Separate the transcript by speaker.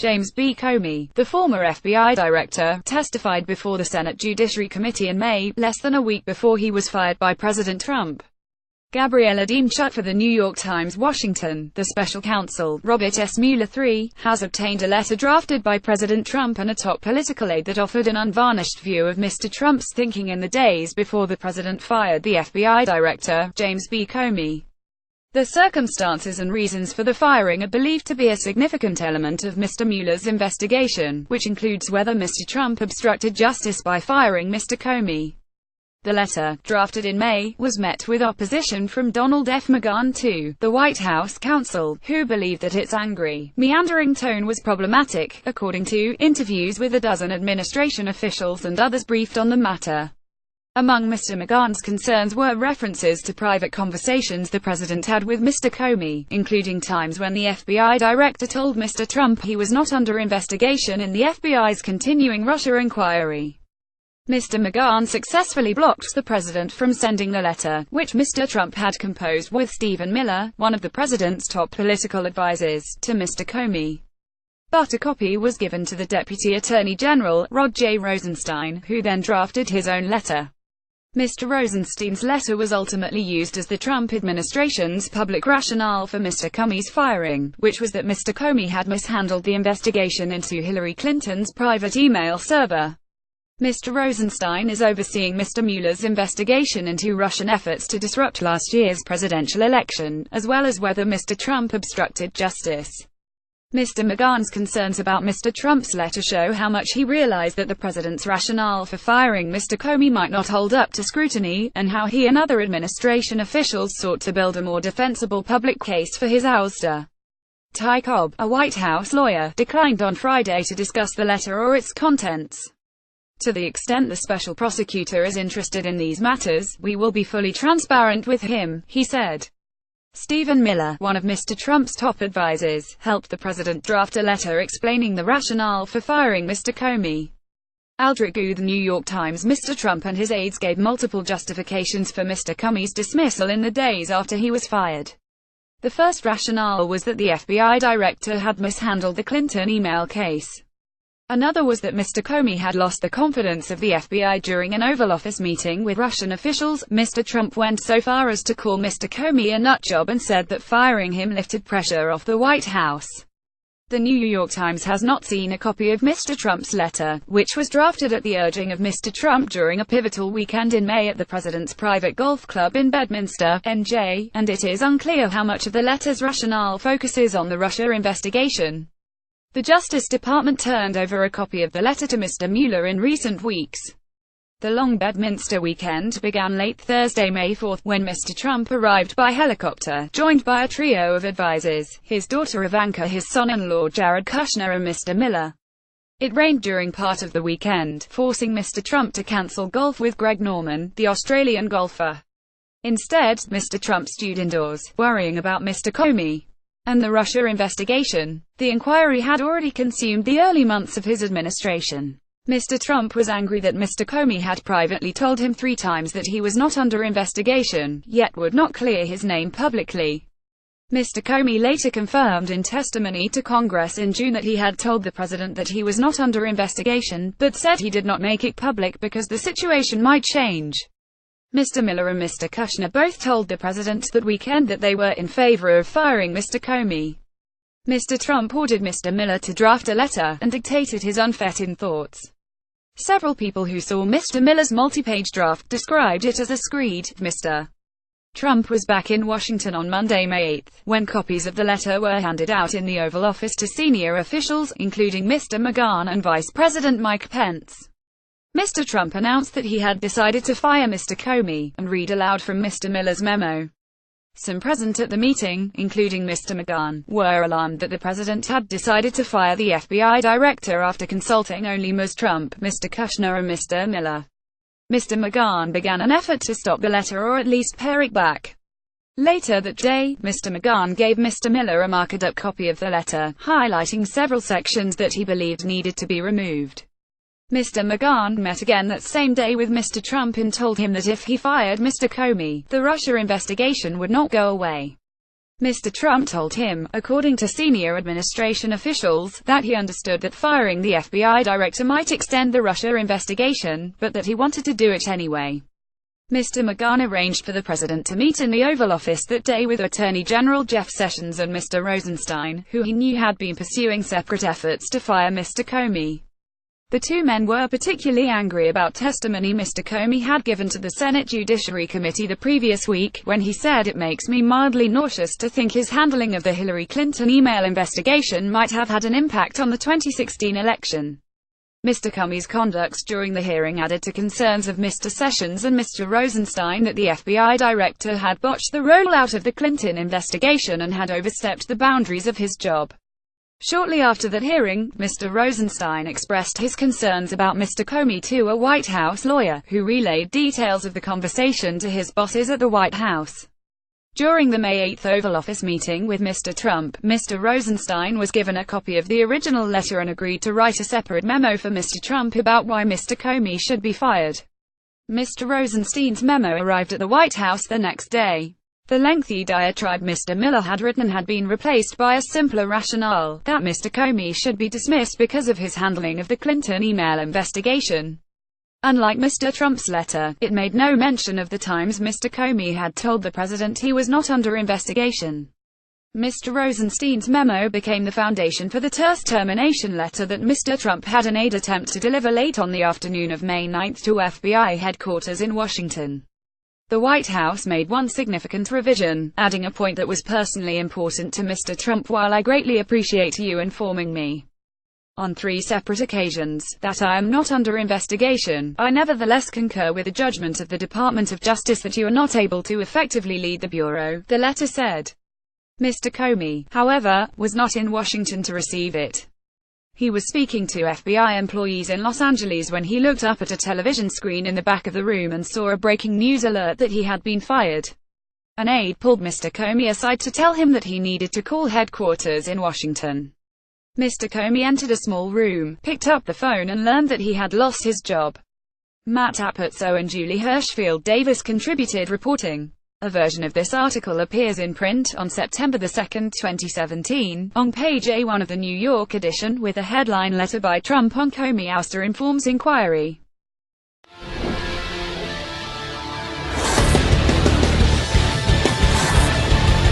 Speaker 1: James B. Comey, the former FBI director, testified before the Senate Judiciary Committee in May, less than a week before he was fired by President Trump. Gabriella Demchuk for the New York Times, Washington. The special counsel, Robert S. Mueller III, has obtained a letter drafted by President Trump and a top political aide that offered an unvarnished view of Mr. Trump's thinking in the days before the president fired the FBI director, James B. Comey. The circumstances and reasons for the firing are believed to be a significant element of Mr. Mueller's investigation, which includes whether Mr. Trump obstructed justice by firing Mr. Comey. The letter, drafted in May, was met with opposition from Donald F. McGahn II, the White House counsel, who believed that its angry, meandering tone was problematic, according to interviews with a dozen administration officials and others briefed on the matter. Among Mr. McGahn's concerns were references to private conversations the president had with Mr. Comey, including times when the FBI director told Mr. Trump he was not under investigation in the FBI's continuing Russia inquiry. Mr. McGahn successfully blocked the president from sending the letter, which Mr. Trump had composed with Stephen Miller, one of the president's top political advisors, to Mr. Comey. But a copy was given to the Deputy Attorney General, Rod J. Rosenstein, who then drafted his own letter. Mr. Rosenstein's letter was ultimately used as the Trump administration's public rationale for Mr. Comey's firing, which was that Mr. Comey had mishandled the investigation into Hillary Clinton's private email server. Mr. Rosenstein is overseeing Mr. Mueller's investigation into Russian efforts to disrupt last year's presidential election, as well as whether Mr. Trump obstructed justice. Mr. McGahn's concerns about Mr. Trump's letter show how much he realized that the president's rationale for firing Mr. Comey might not hold up to scrutiny, and how he and other administration officials sought to build a more defensible public case for his ouster. Ty Cobb, a White House lawyer, declined on Friday to discuss the letter or its contents. To the extent the special prosecutor is interested in these matters, we will be fully transparent with him, he said. Stephen Miller, one of Mr. Trump's top advisors, helped the president draft a letter explaining the rationale for firing Mr. Comey. Aldrich Gu, The New York Times. Mr. Trump and his aides gave multiple justifications for Mr. Comey's dismissal in the days after he was fired. The first rationale was that the FBI director had mishandled the Clinton email case. Another was that Mr. Comey had lost the confidence of the FBI during an Oval Office meeting with Russian officials. Mr. Trump went so far as to call Mr. Comey a nutjob and said that firing him lifted pressure off the White House. The New York Times has not seen a copy of Mr. Trump's letter, which was drafted at the urging of Mr. Trump during a pivotal weekend in May at the president's private golf club in Bedminster, NJ, and it is unclear how much of the letter's rationale focuses on the Russia investigation. The Justice Department turned over a copy of the letter to Mr. Mueller in recent weeks. The long Bedminster weekend began late Thursday, May 4, when Mr. Trump arrived by helicopter, joined by a trio of advisors, his daughter Ivanka, his son-in-law Jared Kushner and Mr. Miller. It rained during part of the weekend, forcing Mr. Trump to cancel golf with Greg Norman, the Australian golfer. Instead, Mr. Trump stewed indoors, worrying about Mr. Comey and the Russia investigation. The inquiry had already consumed the early months of his administration. Mr. Trump was angry that Mr. Comey had privately told him 3 times that he was not under investigation, yet would not clear his name publicly. Mr. Comey later confirmed in testimony to Congress in June that he had told the president that he was not under investigation, but said he did not make it public because the situation might change. Mr. Miller and Mr. Kushner both told the president that weekend that they were in favor of firing Mr. Comey. Mr. Trump ordered Mr. Miller to draft a letter, and dictated his unfettered thoughts. Several people who saw Mr. Miller's multi-page draft described it as a screed. Mr. Trump was back in Washington on Monday, May 8, when copies of the letter were handed out in the Oval Office to senior officials, including Mr. McGahn and Vice President Mike Pence. Mr. Trump announced that he had decided to fire Mr. Comey, and read aloud from Mr. Miller's memo. Some present at the meeting, including Mr. McGahn, were alarmed that the president had decided to fire the FBI director after consulting only Ms. Trump, Mr. Kushner and Mr. Miller. Mr. McGahn began an effort to stop the letter or at least pare it back. Later that day, Mr. McGahn gave Mr. Miller a marked-up copy of the letter, highlighting several sections that he believed needed to be removed. Mr. McGahn met again that same day with Mr. Trump and told him that if he fired Mr. Comey, the Russia investigation would not go away. Mr. Trump told him, according to senior administration officials, that he understood that firing the FBI director might extend the Russia investigation, but that he wanted to do it anyway. Mr. McGahn arranged for the president to meet in the Oval Office that day with Attorney General Jeff Sessions and Mr. Rosenstein, who he knew had been pursuing separate efforts to fire Mr. Comey. The two men were particularly angry about testimony Mr. Comey had given to the Senate Judiciary Committee the previous week, when he said, "It makes me mildly nauseous to think his handling of the Hillary Clinton email investigation might have had an impact on the 2016 election." Mr. Comey's conduct during the hearing added to concerns of Mr. Sessions and Mr. Rosenstein that the FBI director had botched the rollout of the Clinton investigation and had overstepped the boundaries of his job. Shortly after that hearing, Mr. Rosenstein expressed his concerns about Mr. Comey to a White House lawyer, who relayed details of the conversation to his bosses at the White House. During the May 8 Oval Office meeting with Mr. Trump, Mr. Rosenstein was given a copy of the original letter and agreed to write a separate memo for Mr. Trump about why Mr. Comey should be fired. Mr. Rosenstein's memo arrived at the White House the next day. The lengthy diatribe Mr. Mueller had written had been replaced by a simpler rationale, that Mr. Comey should be dismissed because of his handling of the Clinton email investigation. Unlike Mr. Trump's letter, it made no mention of the times Mr. Comey had told the president he was not under investigation. Mr. Rosenstein's memo became the foundation for the terse termination letter that Mr. Trump had an aide attempt to deliver late on the afternoon of May 9 to FBI headquarters in Washington. The White House made one significant revision, adding a point that was personally important to Mr. Trump: "While I greatly appreciate you informing me on 3 separate occasions that I am not under investigation, I nevertheless concur with the judgment of the Department of Justice that you are not able to effectively lead the Bureau," the letter said. Mr. Comey, however, was not in Washington to receive it. He was speaking to FBI employees in Los Angeles when he looked up at a television screen in the back of the room and saw a breaking news alert that he had been fired. An aide pulled Mr. Comey aside to tell him that he needed to call headquarters in Washington. Mr. Comey entered a small room, picked up the phone and learned that he had lost his job. Matt Apuzzo and Julie Hirschfield Davis contributed reporting. A version of this article appears in print on September 2, 2017, on page A1 of the New York edition, with a headline "Letter by Trump on Comey ouster informs inquiry."